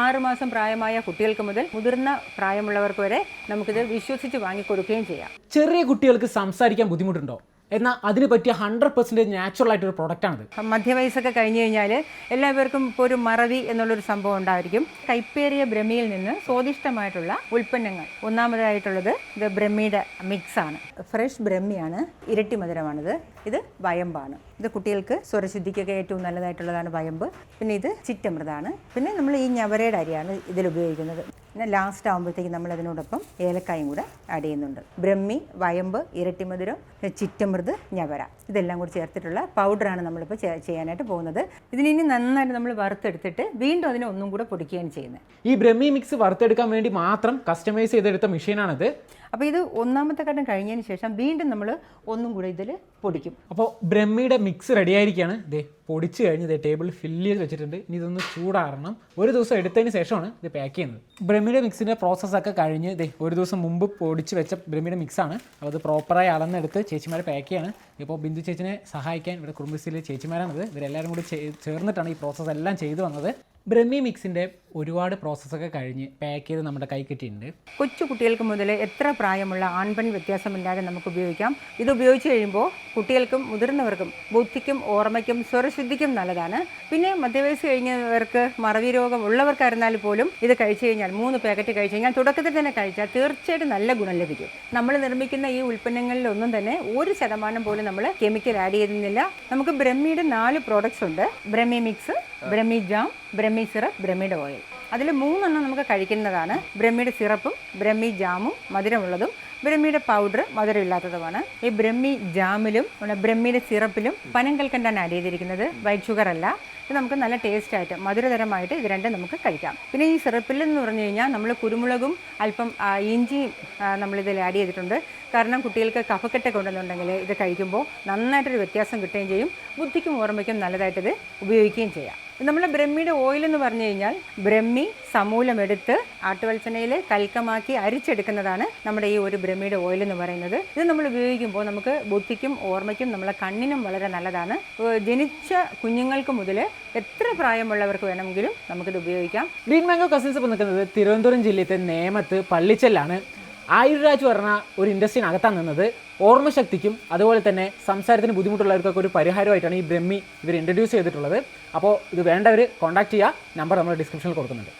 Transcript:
6 മാസം പ്രായമായ കുട്ടികൾക്ക് മുതൽ മുതിർന്ന പ്രായമുള്ളവർക്ക് വരെ നമുക്കിത് വിശ്വസിച്ച് വാങ്ങിക്കൊടുക്കുകയും ചെയ്യാം. ചെറിയ കുട്ടികൾക്ക് സംസാരിക്കാൻ ബുദ്ധിമുട്ടുണ്ടോ? എന്നാൽ അതിന് പറ്റിയ 100% നാച്ചുറൽ ആയിട്ടൊരു പ്രൊഡക്റ്റാണിത്. മധ്യവയസ്സൊക്കെ കഴിഞ്ഞ് കഴിഞ്ഞാൽ എല്ലാവർക്കും ഇപ്പോൾ ഒരു മറവി എന്നുള്ളൊരു സംഭവം ഉണ്ടായിരിക്കും. കൈപ്പേറിയ ബ്രഹ്മിയിൽ നിന്ന് സ്വാദിഷ്ടമായിട്ടുള്ള ഉൽപ്പന്നങ്ങൾ. ഒന്നാമതായിട്ടുള്ളത് ഇത് ബ്രഹ്മിയുടെ മിക്സാണ്. ഫ്രഷ് ബ്രഹ്മിയാണ്, ഇരട്ടി മധുരമാണിത്. ഇത് വയമ്പാണ്. ഇത് കുട്ടികൾക്ക് സ്വരശുദ്ധിക്കൊക്കെ ഏറ്റവും നല്ലതായിട്ടുള്ളതാണ് വയമ്പ്. പിന്നെ ഇത് ചിറ്റമൃതാണ്. പിന്നെ നമ്മൾ ഈ ഞവരയുടെ അരിയാണ് ഇതിൽ ഉപയോഗിക്കുന്നത്. പിന്നെ ലാസ്റ്റ് ആകുമ്പോഴത്തേക്ക് നമ്മൾ അതിനോടൊപ്പം ഏലക്കായും കൂടെ ആഡ് ചെയ്യുന്നുണ്ട്. ബ്രഹ്മി, വയമ്പ്, ഇരട്ടി മധുരം, ചിറ്റമൃത്, ഞവര ഇതെല്ലാം കൂടി ചേർത്തിട്ടുള്ള പൗഡറാണ് നമ്മളിപ്പോൾ ചെയ്യാനായിട്ട് പോകുന്നത്. ഇതിനി നന്നായിട്ട് നമ്മൾ വറുത്തെടുത്തിട്ട് വീണ്ടും അതിനെ ഒന്നും കൂടെ പൊടിക്കുകയാണ് ചെയ്യുന്നത്. ഈ ബ്രഹ്മി മിക്സ് വറുത്തെടുക്കാൻ വേണ്ടി മാത്രം കസ്റ്റമൈസ് ചെയ്തെടുത്ത മെഷീനാണിത്. അപ്പോൾ ഇത് ഒന്നാമത്തെ ഘട്ടം കഴിഞ്ഞതിന് ശേഷം വീണ്ടും നമ്മൾ ഒന്നും കൂടെ ഇതിൽ പൊടിക്കും. അപ്പോൾ ബ്രഹ്മിയുടെ മിക്സ് റെഡി ആയിരിക്കുകയാണ്. ഇതേ പൊടിച്ച് കഴിഞ്ഞ് ഇതേ ടേബിളിൽ ഫില്ല് ചെയ്ത് വെച്ചിട്ടുണ്ട്. ഇനി ഇതൊന്ന് ചൂടാറണം. ഒരു ദിവസം എടുത്തതിന് ശേഷമാണ് ഇത് പാക്ക് ചെയ്യുന്നത്. ബ്രഹ്മിയുടെ മിക്സിൻ്റെ പ്രോസസ്സൊക്കെ കഴിഞ്ഞ് ഇതേ ഒരു ദിവസം മുമ്പ് പൊടിച്ച് വെച്ച ബ്രഹ്മിയുടെ മിക്സാണ്. അപ്പോൾ അത് പ്രോപ്പറായി അളന്നെടുത്ത് ചേച്ചിമാർ പാക്ക് ചെയ്യാണ്. ഇപ്പോൾ ബിന്ദു ചേച്ചിനെ സഹായിക്കാൻ ഇവിടെ കുടുംബശ്രീയിലെ ചേച്ചിമാരാണിത്. ഇവരെല്ലാവരും കൂടി ചേർന്നിട്ടാണ് ഈ പ്രോസസ്സ് എല്ലാം ചെയ്തു വന്നത്. ബ്രഹ്മി മിക്സിൻ്റെ ഒരുപാട് പ്രോസസ്സൊക്കെ കഴിഞ്ഞ് പാക്ക് ചെയ്ത് നമ്മുടെ കൈ കിട്ടിയിട്ടുണ്ട്. കൊച്ചു കുട്ടികൾക്ക് മുതൽ എത്ര പ്രായമുള്ള ആൺപെൺ വ്യത്യാസമില്ലാതെ നമുക്ക് ഉപയോഗിക്കാം. ഇത് ഉപയോഗിച്ച് കഴിയുമ്പോൾ കുട്ടികൾക്കും മുതിർന്നവർക്കും ബുദ്ധിക്കും ഓർമ്മയ്ക്കും സ്വരശുദ്ധിക്കും നല്ലതാണ്. പിന്നെ മധ്യവയസ്സ് കഴിഞ്ഞവർക്ക് മറവി രോഗം ഉള്ളവർക്കായിരുന്നാൽ പോലും ഇത് കഴിച്ചു കഴിഞ്ഞാൽ 3 പാക്കറ്റ് കഴിച്ചു കഴിഞ്ഞാൽ തുടക്കത്തിൽ തന്നെ കഴിച്ചാൽ തീർച്ചയായിട്ടും നല്ല ഗുണം ലഭിക്കും. നമ്മൾ നിർമ്മിക്കുന്ന ഈ ഉൽപ്പന്നങ്ങളിലൊന്നും തന്നെ 1% പോലും നമ്മൾ കെമിക്കൽ ആഡ് ചെയ്യുന്നില്ല. നമുക്ക് ബ്രഹ്മിയുടെ 4 പ്രോഡക്ട്സ് ഉണ്ട്. Brahmi mix, brahmi jam, brahmi syrup, ബ്രഹ്മിയുടെ ഓയിൽ. അതിൽ 3 നമുക്ക് കഴിക്കുന്നതാണ്. ബ്രഹ്മിയുടെ സിറപ്പും ബ്രഹ്മി ജാമും മധുരമുള്ളതും ബ്രഹ്മിയുടെ പൗഡർ മധുരമില്ലാത്തതുമാണ്. ഈ ബ്രഹ്മി ജാമിലും ബ്രഹ്മിയുടെ സിറപ്പിലും പനം കൽക്കണ്ടാണ് ആഡ് ചെയ്തിരിക്കുന്നത്, വൈറ്റ് ഷുഗർ അല്ല. ഇത് നമുക്ക് നല്ല ടേസ്റ്റായിട്ട് മധുരതരമായിട്ട് ഇത് രണ്ടും നമുക്ക് കഴിക്കാം. പിന്നെ ഈ സിറപ്പിൽ എന്ന് പറഞ്ഞു കഴിഞ്ഞാൽ നമ്മൾ കുരുമുളകും അല്പം ഇഞ്ചിയും നമ്മളിതിൽ ആഡ് ചെയ്തിട്ടുണ്ട്. കാരണം കുട്ടികൾക്ക് കഫക്കെട്ടൊക്കെ ഉണ്ടെന്നുണ്ടെങ്കിൽ ഇത് കഴിക്കുമ്പോൾ നന്നായിട്ടൊരു വ്യത്യാസം കിട്ടുകയും ചെയ്യും. ബുദ്ധിക്കും ഓർമ്മയ്ക്കും നല്ലതായിട്ടിത് ഉപയോഗിക്കുകയും ചെയ്യാം. നമ്മൾ ബ്രഹ്മിയുടെ ഓയിൽ എന്ന് പറഞ്ഞു കഴിഞ്ഞാൽ ബ്രഹ്മി സമൂലമെടുത്ത് ആട്ടുവെളിച്ചെണ്ണയിൽ കൽക്കമാക്കി അരിച്ചെടുക്കുന്നതാണ് നമ്മുടെ ഈ ഒരു ബ്രഹ്മിയുടെ ഓയിൽ എന്ന് പറയുന്നത്. ഇത് നമ്മൾ ഉപയോഗിക്കുമ്പോൾ നമുക്ക് ബുദ്ധിക്കും ഓർമ്മയ്ക്കും നമ്മളെ കണ്ണിനും വളരെ നല്ലതാണ്. ജനിച്ച കുഞ്ഞുങ്ങൾക്ക് മുതൽ എത്ര പ്രായമുള്ളവർക്ക് വേണമെങ്കിലും നമുക്കിത് ഉപയോഗിക്കാം. ഗ്രീൻ മാംഗോ കസിൻസ് ഇപ്പോൾ നിൽക്കുന്നത് തിരുവനന്തപുരം ജില്ലയിലെ നേമത്ത് പള്ളിച്ചലാണ്. ആയുർരാജ് പറഞ്ഞ ഒരു ഇൻഡസ്ട്രിനകത്താണ് നിന്നത്. ഓർമ്മശക്തിക്കും അതുപോലെ തന്നെ സംസാരത്തിന് ബുദ്ധിമുട്ടുള്ളവർക്കൊക്കെ ഒരു പരിഹാരമായിട്ടാണ് ഈ ബ്രഹ്മി ഇവർ ഇൻട്രൊഡ്യൂസ് ചെയ്തിട്ടുള്ളത്. അപ്പോൾ ഇത് വേണ്ടവർ കോൺടാക്ട് ചെയ്യുക. നമ്പർ നമ്മൾ ഡിസ്ക്രിപ്ഷനിൽ കൊടുക്കുന്നുണ്ട്.